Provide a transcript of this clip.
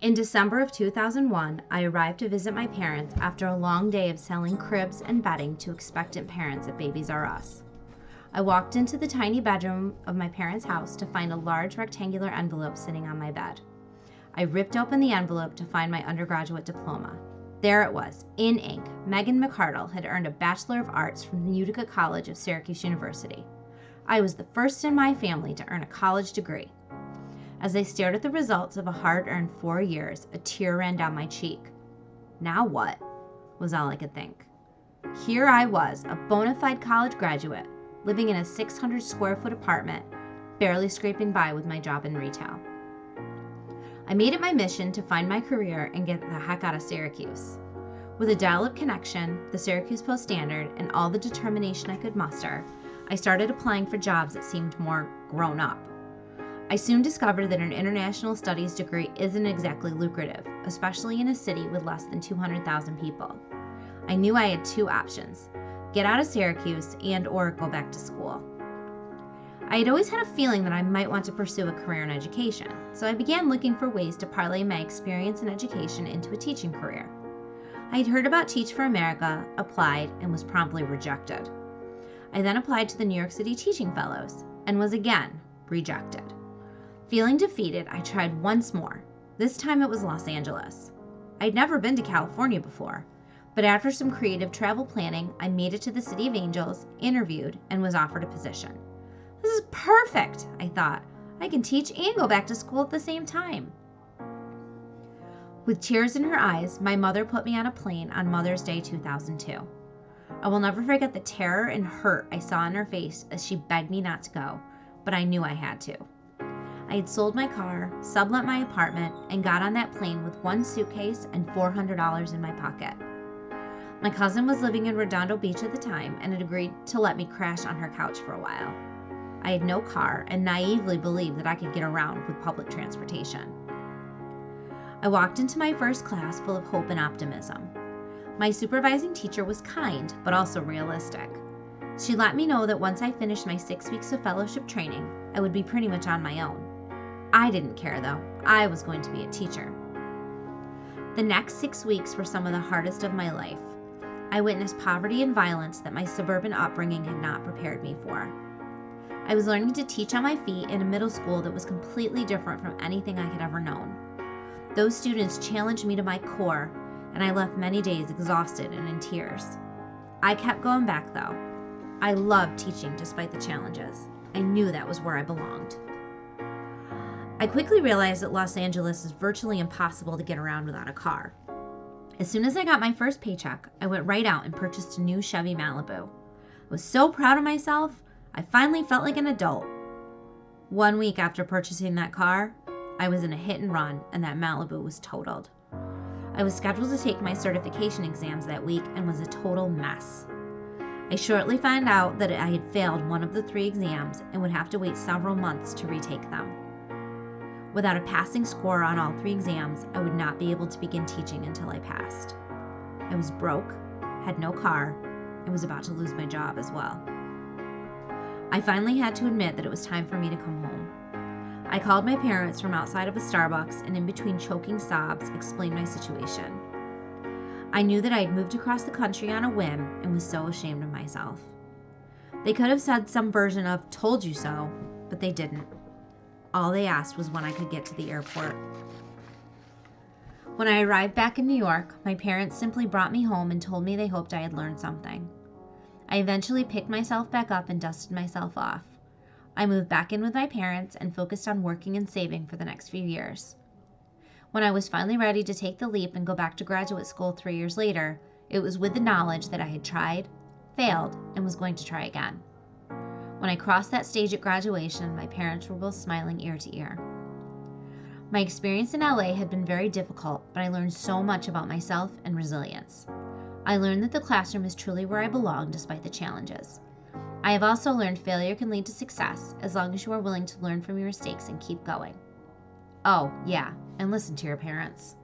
In December of 2001, I arrived to visit my parents after a long day of selling cribs and bedding to expectant parents at Babies R Us. I walked into the tiny bedroom of my parents' house to find a large rectangular envelope sitting on my bed. I ripped open the envelope to find my undergraduate diploma. There it was, in ink. Megan McCardle had earned a Bachelor of Arts from the Utica College of Syracuse University. I was the first in my family to earn a college degree. As I stared at the results of a hard-earned 4 years, a tear ran down my cheek. Now what? Was all I could think. Here I was, a bona fide college graduate, living in a 600 square foot apartment, barely scraping by with my job in retail. I made it my mission to find my career and get the heck out of Syracuse. With a dial-up connection, the Syracuse Post-Standard, and all the determination I could muster, I started applying for jobs that seemed more grown up. I soon discovered that an international studies degree isn't exactly lucrative, especially in a city with less than 200,000 people. I knew I had two options: get out of Syracuse and/or go back to school. I had always had a feeling that I might want to pursue a career in education, so I began looking for ways to parlay my experience in education into a teaching career. I had heard about Teach for America, applied, and was promptly rejected. I then applied to the New York City Teaching Fellows and was again rejected. Feeling defeated, I tried once more. This time it was Los Angeles. I'd never been to California before, but after some creative travel planning, I made it to the City of Angels, interviewed, and was offered a position. This is perfect, I thought. I can teach and go back to school at the same time. With tears in her eyes, my mother put me on a plane on Mother's Day 2002. I will never forget the terror and hurt I saw in her face as she begged me not to go, but I knew I had to. I had sold my car, sublet my apartment, and got on that plane with one suitcase and $400 in my pocket. My cousin was living in Redondo Beach at the time and had agreed to let me crash on her couch for a while. I had no car and naively believed that I could get around with public transportation. I walked into my first class full of hope and optimism. My supervising teacher was kind, but also realistic. She let me know that once I finished my 6 weeks of fellowship training, I would be pretty much on my own. I didn't care though. I was going to be a teacher. The next 6 weeks were some of the hardest of my life. I witnessed poverty and violence that my suburban upbringing had not prepared me for. I was learning to teach on my feet in a middle school that was completely different from anything I had ever known. Those students challenged me to my core, and I left many days exhausted and in tears. I kept going back though. I loved teaching despite the challenges. I knew that was where I belonged. I quickly realized that Los Angeles is virtually impossible to get around without a car. As soon as I got my first paycheck, I went right out and purchased a new Chevy Malibu. I was so proud of myself, I finally felt like an adult. 1 week after purchasing that car, I was in a hit and run and that Malibu was totaled. I was scheduled to take my certification exams that week and was a total mess. I shortly found out that I had failed one of the 3 exams and would have to wait several months to retake them. Without a passing score on all 3 exams, I would not be able to begin teaching until I passed. I was broke, had no car, and was about to lose my job as well. I finally had to admit that it was time for me to come home. I called my parents from outside of a Starbucks and in between choking sobs explained my situation. I knew that I had moved across the country on a whim and was so ashamed of myself. They could have said some version of "told you so," but they didn't. All they asked was when I could get to the airport. When I arrived back in New York, my parents simply brought me home and told me they hoped I had learned something. I eventually picked myself back up and dusted myself off. I moved back in with my parents and focused on working and saving for the next few years. When I was finally ready to take the leap and go back to graduate school 3 years later, it was with the knowledge that I had tried, failed, and was going to try again. When I crossed that stage at graduation, my parents were both smiling ear to ear. My experience in LA had been very difficult, but I learned so much about myself and resilience. I learned that the classroom is truly where I belong despite the challenges. I have also learned failure can lead to success as long as you are willing to learn from your mistakes and keep going. Oh, yeah, and listen to your parents.